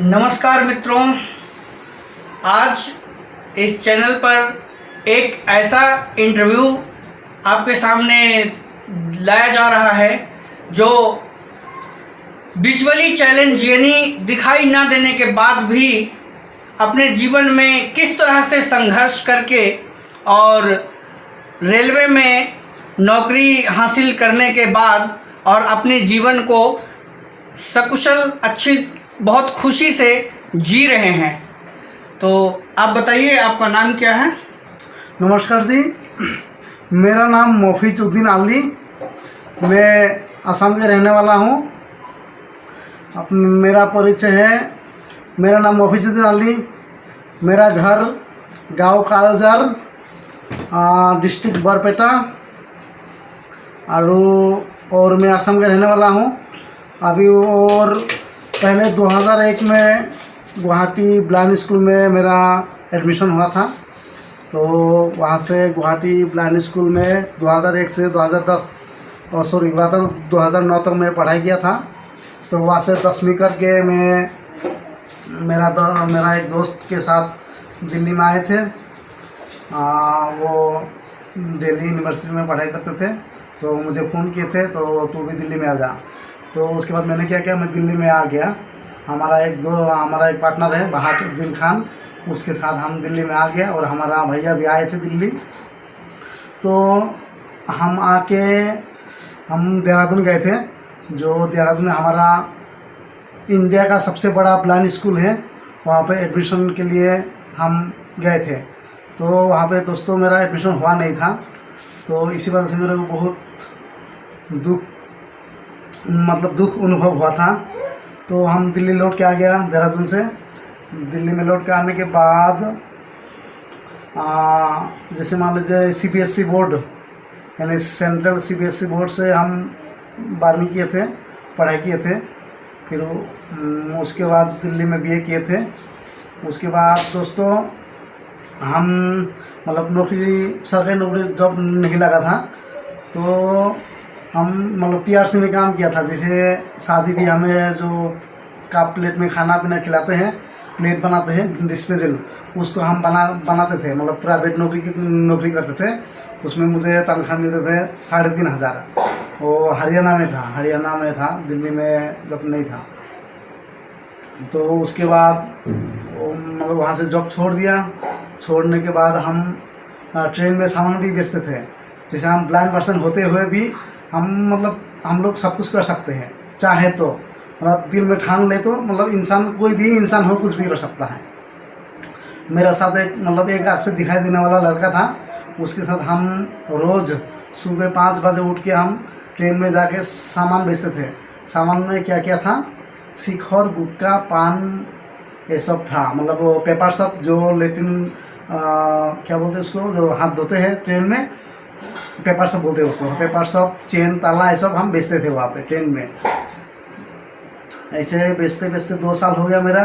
नमस्कार मित्रों, आज इस चैनल पर एक ऐसा इंटरव्यू आपके सामने लाया जा रहा है जो विजुअली चैलेंज यानी दिखाई ना देने के बाद भी अपने जीवन में किस तरह से संघर्ष करके और रेलवे में नौकरी हासिल करने के बाद और अपने जीवन को सकुशल अच्छी बहुत खुशी से जी रहे हैं। तो आप बताइए, आपका नाम क्या है? नमस्कार जी, मेरा नाम मोफिजुद्दीन अली, मैं असम के रहने वाला हूँ। अब मेरा परिचय है, मेरा नाम मोफिजुद्दीन अली, मेरा घर गांव कालजार, डिस्ट्रिक्ट बरपेटा और मैं असम का रहने वाला हूँ अभी। और पहले 2001 में गुवाहाटी ब्लाइंड स्कूल में मेरा एडमिशन हुआ था। तो वहाँ से गुवाहाटी ब्लाइंड स्कूल में 2001 से 2010 हुआ था, 2009 तक मैं पढ़ाई किया था। तो वहाँ से 10वीं करके मैं मेरा एक दोस्त के साथ दिल्ली में आए थे। वो दिल्ली यूनिवर्सिटी में पढ़ाई करते थे, तो मुझे फ़ोन किए थे तो तू भी दिल्ली में आ जा। तो उसके बाद मैंने क्या किया, मैं दिल्ली में आ गया। हमारा एक पार्टनर है बहादुद्दीन खान, उसके साथ हम दिल्ली में आ गया और हमारा भैया भी आए थे दिल्ली। तो हम देहरादून गए थे, जो देहरादून में हमारा इंडिया का सबसे बड़ा ब्लाइंड स्कूल है, वहाँ पे एडमिशन के लिए हम गए थे। तो वहाँ पे दोस्तों मेरा एडमिशन हुआ नहीं था, तो इसी वजह से मेरे को बहुत दुख अनुभव हुआ था। तो हम दिल्ली लौट के आ गया देहरादून से। दिल्ली में लौट के आने के बाद जैसे मान लीजिए CBSE बोर्ड यानी सेंट्रल CBSE बोर्ड से हम 12वीं किए थे, पढ़ाई किए थे। फिर उसके बाद दिल्ली में BA किए थे। उसके बाद दोस्तों हम सरकारी नौकरी जॉब नहीं लगा था, तो हम PRC में काम किया था। जैसे शादी ब्याह में जो कप प्लेट में खाना पीना खिलाते हैं, प्लेट बनाते हैं डिस्पोजल, उसको हम बनाते थे। प्राइवेट नौकरी करते थे। उसमें मुझे तनख्वाह मिलते थे 3,500। वो हरियाणा में था, दिल्ली में जब नहीं था। तो उसके बाद वहाँ से जॉब छोड़ दिया। छोड़ने के बाद हम ट्रेन में सामान भी बेचते थे। जैसे हम ब्लाइंड पर्सन होते हुए भी हम लोग सब कुछ कर सकते हैं, चाहे तो दिल में ठान ले तो इंसान, कोई भी इंसान हो, कुछ भी कर सकता है। मेरा साथ एक आँख से दिखाई देने वाला लड़का था, उसके साथ हम रोज़ सुबह 5 बजे उठ के हम ट्रेन में जाके सामान बेचते थे। सामान में क्या क्या था, शिखर, गुटखा, पान, ये सब था। वो पेपर सब, जो लेटिन क्या बोलते हैं उसको, जो हाथ धोते हैं ट्रेन में, पेपर सब बोलते हैं उसको। पेपर सब, चेन, ताला, ये सब हम बेचते थे वहाँ पे ट्रेन में। ऐसे बेचते बेचते 2 साल हो गया मेरा।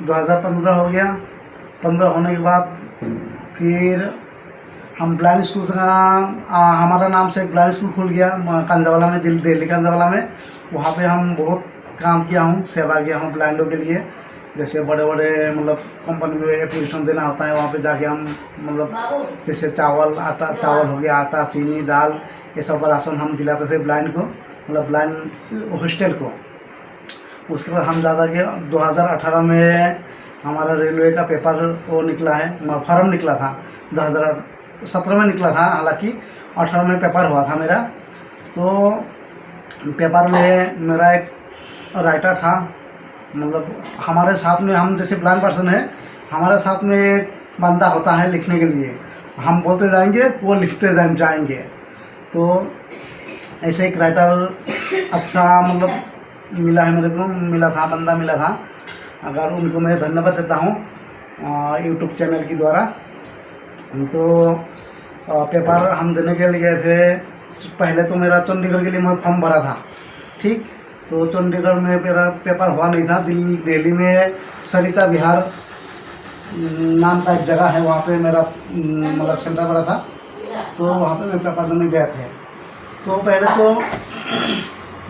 2015 हो गया। 15 होने के बाद फिर हम ब्लाइंड स्कूल से हमारा नाम से एक ब्लाइंड स्कूल खुल गया कंजावाला में, दिल्ली कंजावाला में। वहाँ पे हम बहुत काम किया हूँ, सेवा किया हूँ ब्लाइंडों के लिए। जैसे बड़े बड़े कंपनी में एप्लीकेशन देना होता है, वहाँ पे जाके हम जैसे चावल हो गया, आटा, चीनी, दाल, ये सब राशन हम दिलाते थे ब्लाइंड को, ब्लाइंड हॉस्टल को। उसके बाद हम ज़्यादा के 2018 में हमारा रेलवे का पेपर वो निकला है, फॉर्म निकला था। 2017 में निकला था, हालांकि 18 में पेपर हुआ था मेरा। तो पेपर में मेरा एक राइटर था, हमारे साथ में, हम जैसे ब्लाइंड पर्सन है, हमारे साथ में एक बंदा होता है लिखने के लिए। हम बोलते जाएंगे, वो लिखते जाएंगे। तो ऐसे एक राइटर अच्छा मिला है मेरे को, बंदा मिला था। अगर उनको मैं धन्यवाद देता हूँ यूट्यूब चैनल के द्वारा। तो पेपर हम देने के लिए गए थे। पहले तो मेरा चंडीगढ़ के लिए मैं फॉर्म भरा था, ठीक। तो चंडीगढ़ में मेरा पेपर हुआ नहीं था। दिल्ली में सरिता विहार नाम का एक जगह है, वहाँ पे मेरा सेंटर पड़ा था। तो वहाँ पे मैं पेपर देने गए थे। तो पहले तो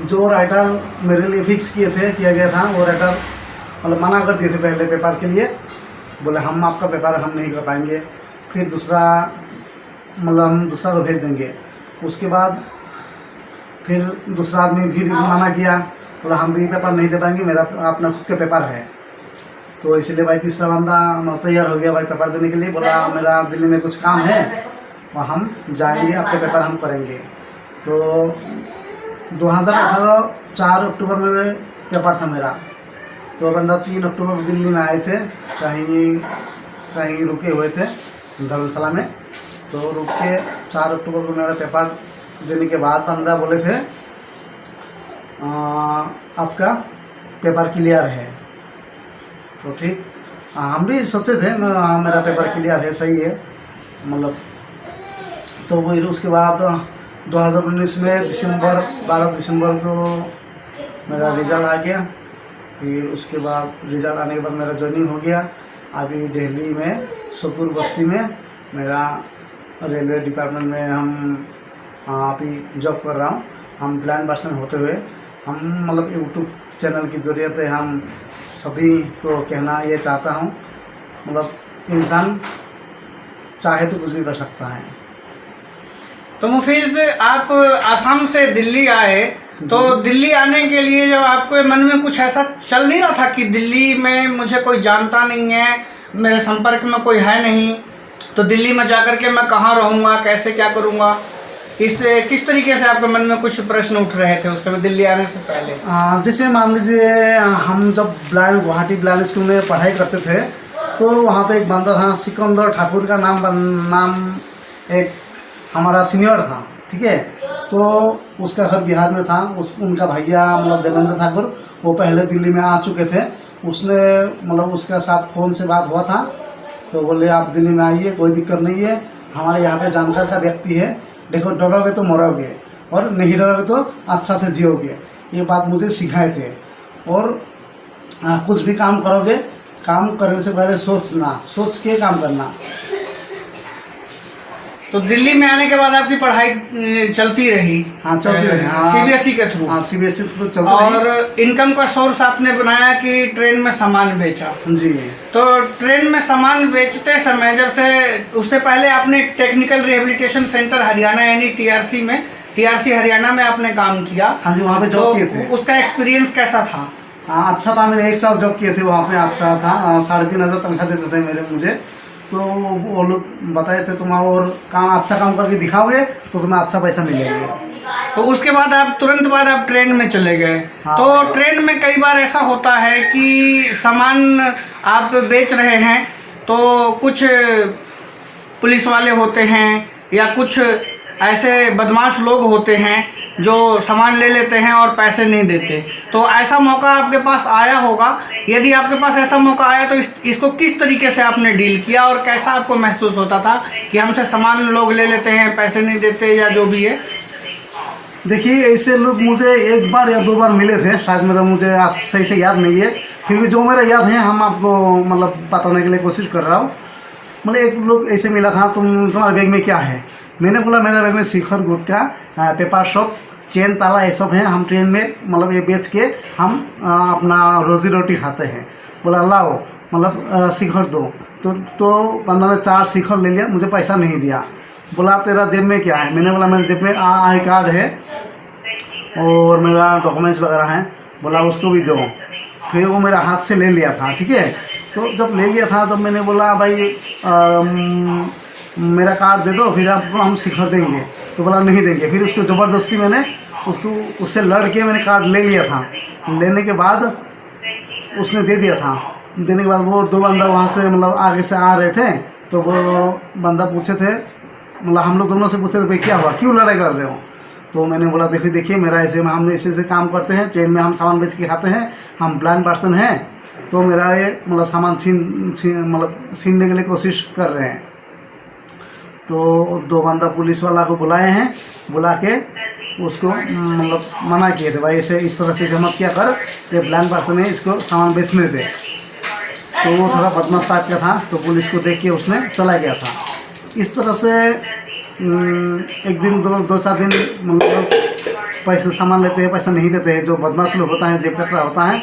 जो राइटर मेरे लिए फिक्स किया गया था, वो राइटर मतलब मना कर दिए थे पहले पेपर के लिए, बोले हम आपका पेपर हम नहीं कर पाएंगे, फिर दूसरा मतलब हम दूसरा को भेज देंगे। उसके बाद फिर दूसरा आदमी भी मना किया, बोला हम भी पेपर नहीं दे पाएंगे, मेरा अपना खुद का पेपर है। तो इसलिए भाई तीसरा बंदा तैयार हो गया भाई पेपर देने के लिए, बोला मेरा दिल्ली में कुछ काम है और हम जाएंगे, आपके पेपर हम करेंगे। तो 2018 4 अक्टूबर में पेपर था मेरा। तो बंदा 3 अक्टूबर दिल्ली में आए थे, कहीं रुके हुए थे धर्मशाला में। तो रुक के 4 अक्टूबर को मेरा पेपर देने के बाद बंदा बोले थे आपका पेपर क्लियर है। तो ठीक, हम भी सोचे थे मेरा पेपर क्लियर है, सही है मतलब। तो फिर उसके बाद 2019 में 12 दिसंबर को मेरा रिज़ल्ट आ गया। फिर उसके बाद रिज़ल्ट आने के बाद मेरा ज्वाइनिंग हो गया। अभी दिल्ली में सुरपुर बस्ती में मेरा रेलवे डिपार्टमेंट में हम अभी जॉब कर रहा हूँ। हम ब्लाइंड पर्सन होते हुए हम मतलब यूट्यूब चैनल की ज़रिए से हम सभी को कहना ये चाहता हूँ, मतलब इंसान चाहे तो कुछ भी कर सकता है। तो मुफीज़, आप आसाम से दिल्ली आए, तो दिल्ली आने के लिए जब आपके मन में कुछ ऐसा चल नहीं रहा था कि दिल्ली में मुझे कोई जानता नहीं है, मेरे संपर्क में कोई है नहीं, तो दिल्ली में जाकर के मैं कहाँ रहूँगा, कैसे क्या करूँगा, किस तरीके से आपके मन में कुछ प्रश्न उठ रहे थे उस समय दिल्ली आने से पहले? जैसे मान लीजिए हम जब गुवाहाटी ब्लाइंड स्कूल में पढ़ाई करते थे, तो वहाँ पे एक बंदा था सिकंदर ठाकुर का नाम एक हमारा सीनियर था, ठीक है। तो उसका घर बिहार में था, उनका भैया मतलब देवेंद्र ठाकुर वो पहले दिल्ली में आ चुके थे। उसने मतलब उसके साथ फ़ोन से बात हुआ था, तो बोले आप दिल्ली में आइए, कोई दिक्कत नहीं है, हमारे यहाँ पे जानकार का व्यक्ति है, देखो डरोगे तो मरोगे और नहीं डरोगे तो अच्छा से जियोगे, ये बात मुझे सिखाए थे। और कुछ भी काम करोगे, काम करने से पहले सोच के काम करना। तो दिल्ली में आने के बाद आपकी पढ़ाई चलती रही? हाँ चलती रही, सीबीएसई के थ्रू? हाँ सीबीएसई थ्रू चलती रही। और इनकम का सोर्स आपने बनाया कि ट्रेन में सामान बेचा? जी। तो ट्रेन में सामान बेचते समय जब से, उससे पहले आपने टेक्निकल रिहेबिलिटेशन सेंटर हरियाणा यानी टीआरसी हरियाणा में आपने काम किया? हाँ जी, वहाँ पे जॉब किए थे। उसका एक्सपीरियंस कैसा था? हाँ अच्छा था, मैंने 1 साल जॉब किए थे वहाँ पे, अच्छा था। 3,500 तनख्वाह देते थे मुझे। तो वो लोग बताए थे तुम और अच्छा काम करके दिखाओगे तो तुम्हें अच्छा पैसा मिलेगा। तो उसके बाद आप तुरंत बाद आप ट्रेन में चले गए। हाँ। तो ट्रेन में कई बार ऐसा होता है कि सामान आप बेच रहे हैं तो कुछ पुलिस वाले होते हैं या कुछ ऐसे बदमाश लोग होते हैं जो सामान ले लेते हैं और पैसे नहीं देते। तो ऐसा मौका आपके पास आया होगा, यदि आपके पास ऐसा मौका आया तो इसको किस तरीके से आपने डील किया और कैसा आपको महसूस होता था कि हमसे सामान लोग ले लेते हैं, पैसे नहीं देते या जो भी है? देखिए ऐसे लोग मुझे 1 बार या 2 बार मिले थे, शायद मुझे सही से याद नहीं है, फिर भी जो मेरा याद है हम आपको मतलब बताने के लिए कोशिश कर रहा हूँ। मतलब एक लोग ऐसे मिला था, तुम्हारे बैग में क्या है? मैंने बोला मेरा बैग में शिखर गुटखा, पेपर शॉप, चेन ताला ये सब है, हम ट्रेन में मतलब ये बेच के हम अपना रोजी रोटी खाते हैं। बोला लाओ मतलब शिखर दो। तो बंदा ने 4 शिखर ले लिया, मुझे पैसा नहीं दिया। बोला तेरा जेब में क्या है? मैंने बोला मेरे जेब में आई कार्ड है और मेरा डॉक्यूमेंट्स वगैरह हैं। बोला उसको भी दो। फिर वो मेरा हाथ से ले लिया था, ठीक है। तो जब ले लिया था, जब मैंने बोला भाई मेरा कार्ड दे दो, फिर आपको हम शिखर देंगे, तो बोला नहीं देंगे। फिर उसको ज़बरदस्ती मैंने उससे लड़ के मैंने कार्ड ले लिया था। लेने के बाद उसने दे दिया था। देने के बाद वो 2 बंदा वहाँ से मतलब आगे से आ रहे थे, तो वो बंदा पूछे थे, मतलब हम लोग दोनों से पूछे थे भाई क्या हुआ, क्यों लड़ाई कर रहे हो? तो मैंने बोला देखिए मेरा ऐसे में हम ऐसे काम करते हैं, ट्रेन में हम सामान बेच के खाते हैं, हम ब्लाइंड पर्सन हैं, तो मेरा ये मतलब सामान छीनने के लिए कोशिश कर रहे हैं। तो 2 बंदा पुलिस वाला को बुलाए हैं, बुला के उसको मतलब मना किए थे भाई ऐसे इस तरह से मत किया कर, ये ब्लाइंड पर्सन है, इसको सामान बेचने दे। तो वो थोड़ा बदमाश टाइप का था, तो पुलिस को देख के उसने चला गया था। इस तरह से 1 दिन 2-4 दिन मतलब लोग पैसे सामान लेते हैं, पैसा नहीं देते हैं। जो बदमाश लोग होता है, जेब कतरा होता है,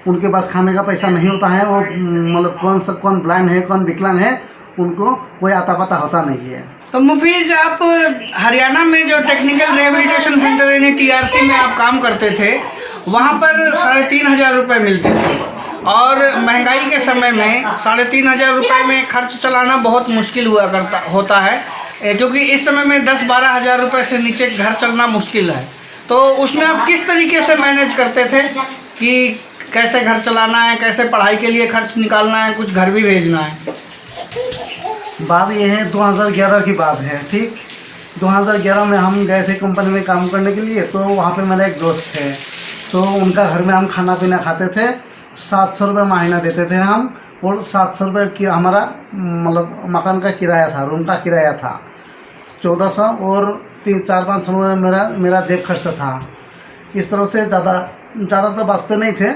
उनके पास खाने का पैसा नहीं होता है, वो मतलब कौन ब्लाइंड है कौन विकलांग है उनको कोई आता पता होता नहीं है। तो मुफीज, आप हरियाणा में जो टेक्निकल रिहेबिलिटेशन सेंटर यानी TRC में आप काम करते थे, वहाँ पर 3,500 रुपये मिलते थे और महंगाई के समय में 3,500 रुपये में खर्च चलाना बहुत मुश्किल होता है, क्योंकि इस समय में 10-12 हज़ार रुपये से नीचे घर चलना मुश्किल है। तो उसमें आप किस तरीके से मैनेज करते थे कि कैसे घर चलाना है, कैसे पढ़ाई के लिए खर्च निकालना है, कुछ घर भी भेजना है? बात यह है 2011 की बात है, ठीक। 2011 में हम गए थे कंपनी में काम करने के लिए, तो वहाँ पे मेरा एक दोस्त है, तो उनका घर में हम खाना पीना खाते थे। 700 रुपये महीना देते थे हम, और 700 रुपये की हमारा मतलब मकान का किराया था, रूम का किराया था 1400, और 4-500 रुपये मेरा जेब खर्च था। इस तरह से ज़्यादा तो बचते नहीं थे,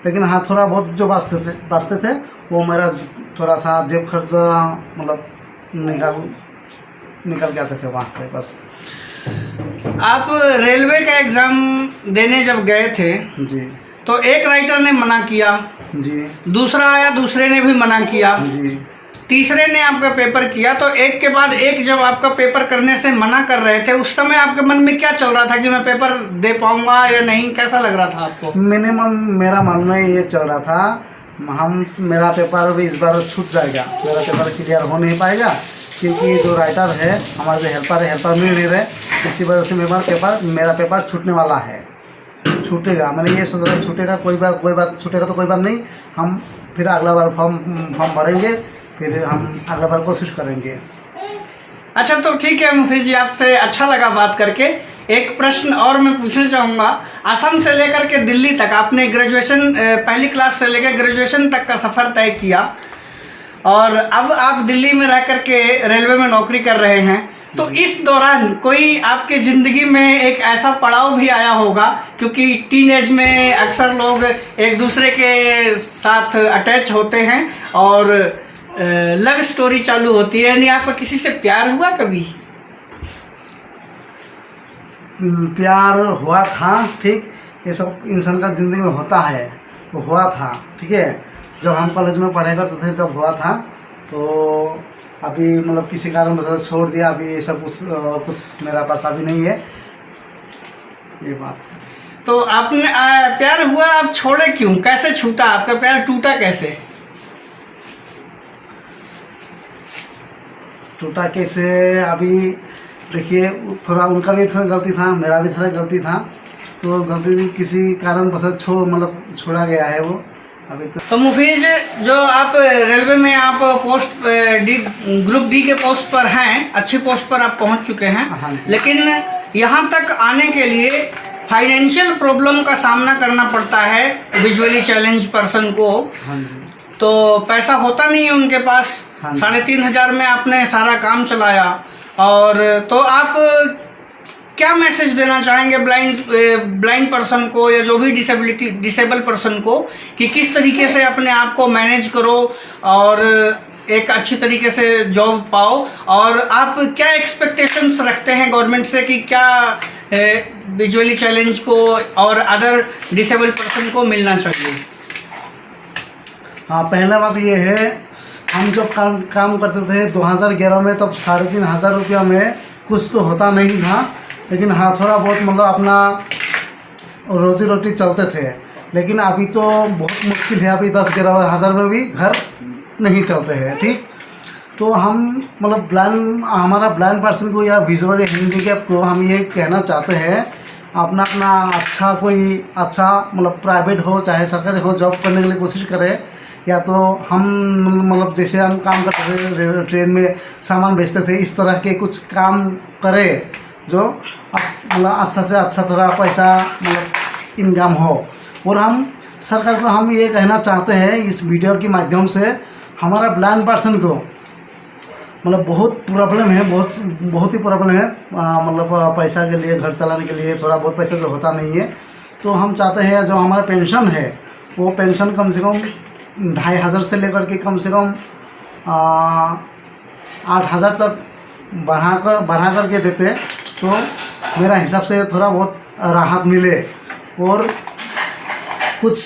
लेकिन हाँ थोड़ा बहुत जो बचते थे वो मेरा थोड़ा सा जेब खर्च मतलब निकल के आते थे वहाँ से बस। आप रेलवे का एग्ज़ाम देने जब गए थे जी, तो एक राइटर ने मना किया जी, दूसरा आया, दूसरे ने भी मना किया जी, तीसरे ने आपका पेपर किया, तो एक के बाद एक जब आपका पेपर करने से मना कर रहे थे, उस समय आपके मन में क्या चल रहा था कि मैं पेपर दे पाऊंगा या नहीं? कैसा लग रहा था आपको? मेरा मन में ये चल रहा था मेरा पेपर भी इस बार छूट जाएगा, मेरा पेपर क्लियर हो नहीं पाएगा, क्योंकि जो राइटर है हमारे जो हेल्पर मिल नहीं रहे, इसी वजह से मेरा पेपर छूटने वाला है, छूटेगा। मैंने ये सोच रहा है छूटेगा, कोई बार छूटेगा तो कोई बार नहीं, हम फिर अगला बार फॉर्म भरेंगे, फिर हम अगला बार कोशिश करेंगे। अच्छा, तो ठीक है मुफीज जी, आपसे अच्छा लगा बात करके। एक प्रश्न और मैं पूछना चाहूँगा, असम से लेकर के दिल्ली तक आपने ग्रेजुएशन पहली क्लास से लेकर ग्रेजुएशन तक का सफ़र तय किया, और अब आप दिल्ली में रह कर के रेलवे में नौकरी कर रहे हैं, तो इस दौरान कोई आपके ज़िंदगी में एक ऐसा पड़ाव भी आया होगा, क्योंकि टीनेज में अक्सर लोग एक दूसरे के साथ अटैच होते हैं और लव स्टोरी चालू होती है, यानी आपका किसी से प्यार हुआ कभी? प्यार हुआ था, ठीक, ये सब इंसान का ज़िंदगी में होता है, वो हुआ था, ठीक है। जब हम कॉलेज में पढ़ाई करते थे जब हुआ था, तो अभी मतलब किसी कारण वजह छोड़ दिया, अभी ये सब कुछ मेरा पास अभी नहीं है, ये बात। तो आपने प्यार हुआ, आप छोड़े क्यों? कैसे छूटा? आपका प्यार टूटा कैसे? टूटा कैसे, अभी देखिए थोड़ा उनका भी थोड़ा गलती था, मेरा भी थोड़ा गलती था, तो गलती किसी कारण बस छोड़ा गया है वो अभी तो मुफीज, जो आप रेलवे में आप पोस्ट ग्रुप डी के पोस्ट पर हैं, अच्छी पोस्ट पर आप पहुंच चुके हैं, हाँ, लेकिन यहाँ तक आने के लिए फाइनेंशियल प्रॉब्लम का सामना करना पड़ता है विजुअली चैलेंज पर्सन को। हाँ जी। तो पैसा होता नहीं है उनके पास, हाँ, 3,500 में आपने सारा काम चलाया, और तो आप क्या मैसेज देना चाहेंगे ब्लाइंड पर्सन को या जो भी डिसेबल पर्सन को, कि किस तरीके से अपने आप को मैनेज करो और एक अच्छी तरीके से जॉब पाओ, और आप क्या एक्सपेक्टेशंस रखते हैं गवर्नमेंट से कि क्या विजुअली चैलेंज को और अदर डिसेबल पर्सन को मिलना चाहिए? हाँ, पहला बात ये है, हम जब काम करते थे 2011 में, तब 3,500 रुपया में कुछ तो होता नहीं था, लेकिन हाँ थोड़ा बहुत मतलब अपना रोजी रोटी चलते थे। लेकिन अभी तो बहुत मुश्किल है, अभी 10-11 हज़ार में भी घर नहीं चलते हैं, ठीक। तो हम मतलब हमारा ब्लाइंड पर्सन को या विजुअली हैंडीकैप को हम ये कहना चाहते हैं, अपना कोई अच्छा मतलब प्राइवेट हो चाहे सरकारी हो, जॉब करने के लिए कोशिश करें, या तो हम मतलब जैसे हम काम करते थे ट्रेन में सामान बेचते थे, इस तरह के कुछ काम करें जो मतलब अच्छा से अच्छा थोड़ा पैसा मतलब इनकम हो। और हम सरकार को हम ये कहना चाहते हैं इस वीडियो के माध्यम से, हमारा ब्लाइंड पर्सन को मतलब बहुत प्रॉब्लम है, बहुत ही प्रॉब्लम है, मतलब पैसा के लिए, घर चलाने के लिए थोड़ा बहुत पैसा जो होता नहीं है। तो हम चाहते हैं जो हमारा पेंशन है, वो पेंशन कम से कम 2,500 से लेकर के कम से कम 8,000 तक बढ़ा करके देते, तो मेरा हिसाब से थोड़ा बहुत राहत मिले और कुछ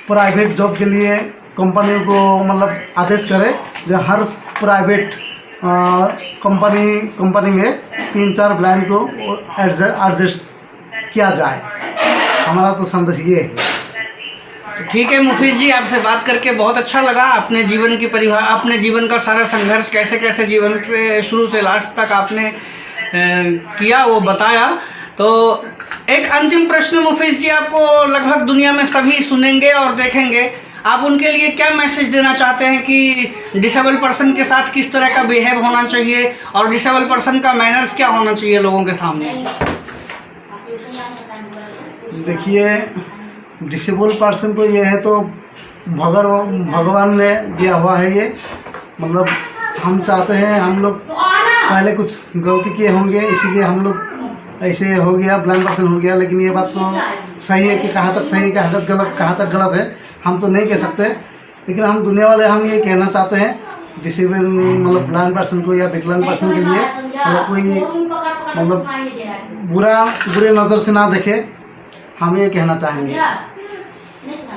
प्राइवेट जॉब के लिए कंपनी को मतलब आदेश करे जो हर प्राइवेट कंपनी में 3-4 ब्लाइंड को एडजस्ट किया जाए। हमारा तो संदेश ये है। ठीक है मुफीस जी, आपसे बात करके बहुत अच्छा लगा। अपने जीवन की अपने जीवन का सारा संघर्ष कैसे कैसे जीवन से शुरू से लास्ट तक आपने किया वो बताया। तो एक अंतिम प्रश्न मुफीस जी, आपको लगभग दुनिया में सभी सुनेंगे और देखेंगे, आप उनके लिए क्या मैसेज देना चाहते हैं कि डिसेबल पर्सन के साथ किस तरह का बिहेव होना चाहिए और डिसेबल पर्सन का मैनर्स क्या होना चाहिए लोगों के सामने? देखिए, डिसेबल पर्सन तो ये है तो भगवान ने दिया हुआ है ये। मतलब हम चाहते हैं, हम लोग पहले कुछ गलती किए होंगे इसीलिए हम लोग ऐसे हो गया, ब्लाइंड पर्सन हो गया। लेकिन ये बात तो सही है कि कहाँ तक सही कहाँ तक गलत है हम तो नहीं कह सकते। लेकिन हम दुनिया वाले हम ये कहना चाहते हैं डिसेबल मतलब ब्लाइंड पर्सन को या विकलांग पर्सन के लिए मतलब कोई मतलब बुरे नज़र से ना देखे, हम ये कहना चाहेंगे।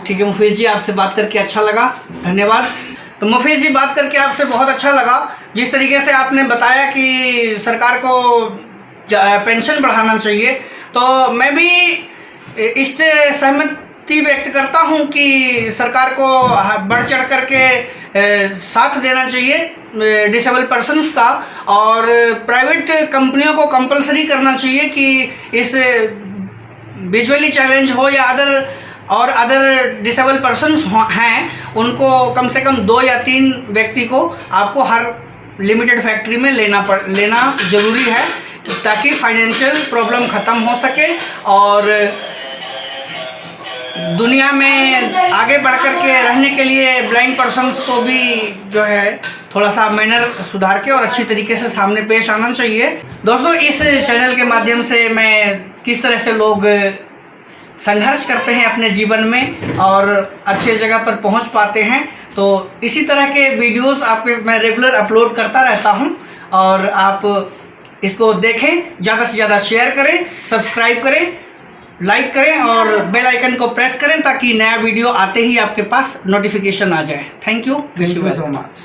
ठीक है मुफीस जी, आपसे बात करके अच्छा लगा, धन्यवाद। तो मुफीस जी, बात करके आपसे बहुत अच्छा लगा। जिस तरीके से आपने बताया कि सरकार को पेंशन बढ़ाना चाहिए, तो मैं भी इससे सहमति व्यक्त करता हूं कि सरकार को बढ़ चढ़ करके साथ देना चाहिए डिसेबल पर्सन्स का, और प्राइवेट कंपनियों को कंपलसरी करना चाहिए कि इस विजुअली चैलेंज हो या अदर डिसेबल पर्सन्स हैं, उनको कम से कम 2 या 3 व्यक्ति को आपको हर लिमिटेड फैक्ट्री में लेना ज़रूरी है, ताकि फाइनेंशियल प्रॉब्लम ख़त्म हो सके और दुनिया में आगे बढ़ कर के रहने के लिए ब्लाइंड पर्सन्स को भी जो है थोड़ा सा मैनर सुधार के और अच्छी तरीके से सामने पेश आना चाहिए। दोस्तों, इस चैनल के माध्यम से मैं किस तरह से लोग संघर्ष करते हैं अपने जीवन में और अच्छे जगह पर पहुंच पाते हैं, तो इसी तरह के वीडियोस आपके मैं रेगुलर अपलोड करता रहता हूं और आप इसको देखें, ज़्यादा से ज़्यादा शेयर करें, सब्सक्राइब करें, लाइक करें और बेल आइकन को प्रेस करें ताकि नया वीडियो आते ही आपके पास नोटिफिकेशन आ जाए। Thank you so much.